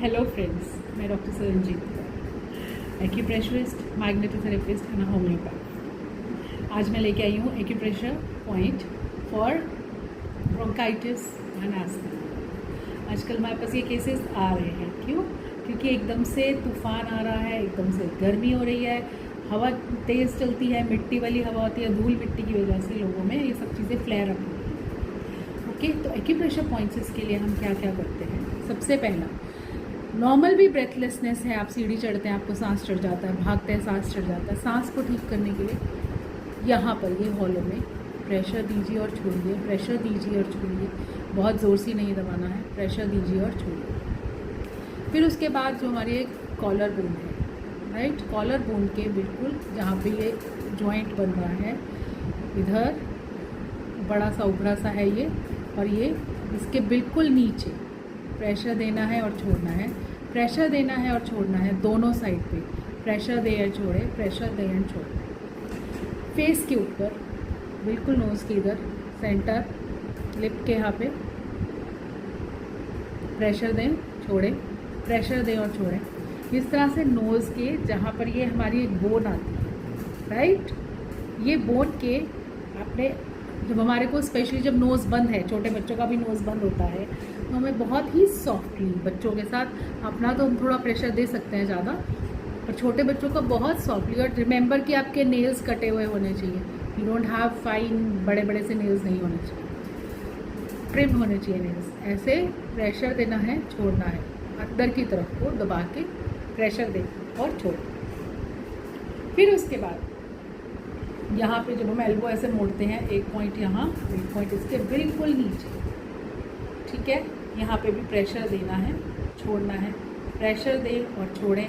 Hello friends, मैं doctor सरंजीत, एक्यूप्रेशरिस्ट, मैग्नेटोथेरेपिस्ट and homeopath. आज मैं लेके आई हूँ acupressure point for bronchitis and asthma. आजकल हमारे पास ये केसेस आ रहे हैं। क्यों? क्योंकि एकदम से तूफान आ रहा है, एकदम से गर्मी हो रही है, हवा तेज़ चलती है, मिट्टी वाली हवा होती है, धूल मिट्टी की वजह से लोगों में ये सब चीज़ें फ्लेयर अप होती हैं। ओके, तो एक्यूप्रेशर पॉइंट्स के लिए हम क्या क्या करते हैं? सबसे पहला, नॉर्मल भी ब्रेथलेसनेस है, आप सीढ़ी चढ़ते हैं, आपको सांस चढ़ जाता है, भागते हैं सांस चढ़ जाता है। सांस को ठीक करने के लिए यहाँ पर ये हॉलो में प्रेशर दीजिए और छोड़िए, प्रेशर दीजिए और छोड़िए। बहुत ज़ोर से नहीं दबाना है, प्रेशर दीजिए और छोड़िए। फिर उसके बाद जो हमारी एक कॉलर बोन है, राइट, कॉलर बोन के बिल्कुल जहाँ पे ये जॉइंट बन रहा है, इधर बड़ा सा उभरा सा है ये, और ये इसके बिल्कुल नीचे प्रेशर देना है और छोड़ना है, प्रेशर देना है और छोड़ना है, दोनों साइड पे प्रेशर दे और छोड़े, प्रेशर दे और छोड़े। फेस के ऊपर बिल्कुल नोज़ के इधर सेंटर लिप के यहाँ पे प्रेशर दें, छोड़े, प्रेशर दें और छोड़ें। इस तरह से नोज़ के जहाँ पर ये हमारी एक बोन आती है, राइट, ये बोन के आपने जब हमारे को स्पेशली जब नोज़ बंद है, छोटे बच्चों का भी नोज़ बंद होता है, तो हमें बहुत ही सॉफ्टली बच्चों के साथ अपना तो हम थोड़ा प्रेशर दे सकते हैं ज़्यादा, और छोटे बच्चों का बहुत सॉफ्टली। और रिमेंबर कि आपके नेल्स कटे हुए होने चाहिए, यू डोंट हैव फाइन बड़े बड़े से नेल्स नहीं होने चाहिए, ट्रिम होने चाहिए नेल्स। ऐसे प्रेशर देना है, छोड़ना है, अंदर की तरफ को दबा के प्रेशर दे और छोड़। फिर उसके बाद यहाँ पे जब हम एल्बो ऐसे मोड़ते हैं, एक पॉइंट यहाँ, एक पॉइंट इसके बिल्कुल नीचे, ठीक है, यहाँ पे भी प्रेशर देना है, छोड़ना है, प्रेशर दें और छोड़ें,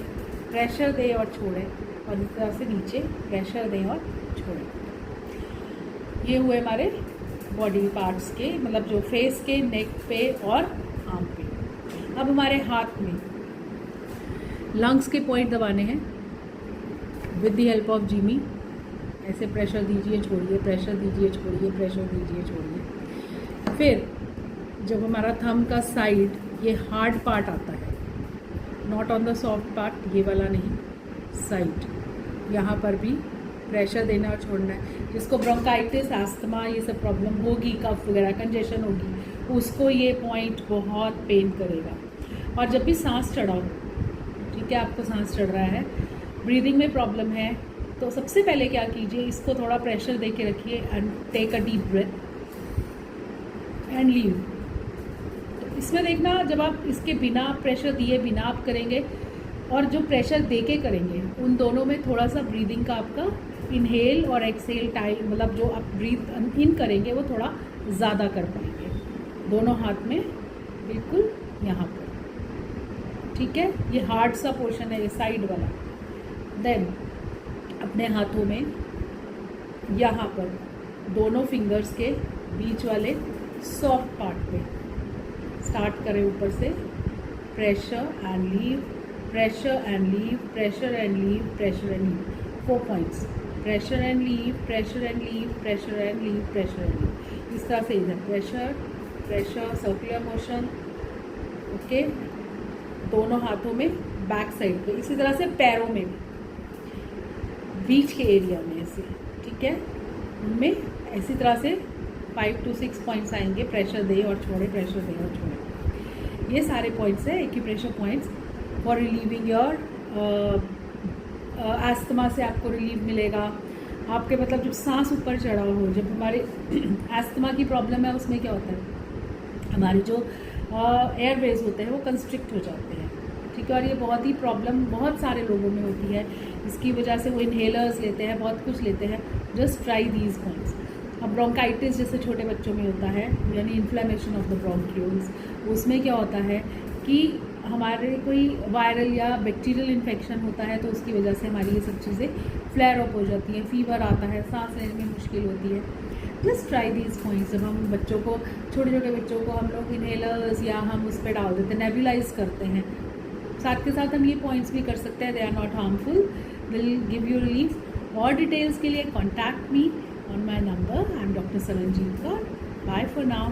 प्रेशर दें और छोड़ें, और इस तरह से नीचे प्रेशर दें और छोड़ें। ये हुए हमारे बॉडी पार्ट्स के, मतलब जो फेस के, नेक पे और आर्म पे। अब हमारे हाथ में लंग्स के पॉइंट दबाने हैं with the help of Jimmy. ऐसे प्रेशर दीजिए, छोड़िए, प्रेशर दीजिए, छोड़िए, प्रेशर दीजिए, छोड़िए। फिर जब हमारा थंब का साइड, ये हार्ड पार्ट आता है, not on the soft part, ये वाला नहीं, साइड, यहाँ पर भी प्रेशर देना और छोड़ना है। जिसको ब्रोंकाइटिस, अस्थमा, ये सब प्रॉब्लम होगी, कफ वगैरह कंजेशन होगी, उसको ये पॉइंट बहुत पेन करेगा। और जब भी सांस चढ़ाओ, ठीक है, आपको सांस चढ़ रहा है, ब्रीदिंग में प्रॉब्लम है, तो सबसे पहले क्या कीजिए, इसको थोड़ा प्रेशर दे के रखिए and take a deep breath and leave. तो इसमें देखना, जब आप इसके बिना प्रेशर दिए बिना आप करेंगे और जो प्रेशर दे के करेंगे, उन दोनों में थोड़ा सा ब्रीदिंग का आपका इनहेल और एक्सहेल टाइम, मतलब जो आप ब्रीथ इन करेंगे वो थोड़ा ज़्यादा कर पाएंगे। दोनों हाथ में बिल्कुल यहाँ पर, ठीक है, ये हार्ड सा पोर्शन है, ये साइड वाला। देन अपने हाथों में यहाँ पर दोनों फिंगर्स के बीच वाले सॉफ्ट पार्ट पे स्टार्ट करें, ऊपर से pressure and leave, pressure and leave, pressure and leave, pressure and leave, 4 points, pressure and leave, pressure and leave, pressure and leave, pressure and leave. इस तरह से इधर pressure, pressure, circular motion, okay, दोनों हाथों में बैक साइड पे। इसी तरह से पैरों में भी, बीच के एरिया में ऐसे, ठीक है, उनमें इसी तरह से 5 to 6 पॉइंट्स आएंगे, प्रेशर दे और छोड़े, प्रेशर दे और छोड़े। ये सारे पॉइंट्स हैं acupressure points for relieving your asthma से आपको रिलीव मिलेगा। आपके मतलब जब सांस ऊपर चढ़ा हो, जब हमारे एस्थमा की प्रॉब्लम है, उसमें क्या होता है, हमारे जो एयरवेज होते हैं वो कंस्ट्रिक्ट हो जाते हैं, ठीक है, और ये बहुत ही प्रॉब्लम बहुत सारे लोगों में होती है। इसकी वजह से वो इन्हेलर्स लेते हैं, बहुत कुछ लेते हैं। Just try these points. अब ब्रोंकाइटिस जैसे छोटे बच्चों में होता है, यानी इन्फ्लेमेशन ऑफ द ब्रोंक्यूल्स, उसमें क्या होता है कि हमारे कोई वायरल या बैक्टीरियल इन्फेक्शन होता है, तो उसकी वजह से हमारी ये सब चीज़ें फ्लेयर अप हो जाती हैं, फीवर आता है, सांस लेने में मुश्किल होती है। Just try these points. जब हम बच्चों को, छोटे छोटे बच्चों को हम लोग इन्हेलर्स या हम उस पर डाल देते हैं, नेबुलाइज करते हैं, साथ के साथ हम ये पॉइंट्स भी कर सकते हैं। They are not harmful, will give you relief. और डिटेल्स के लिए contact me on my number. I am doctor Saranjit Kaur. Bye for now.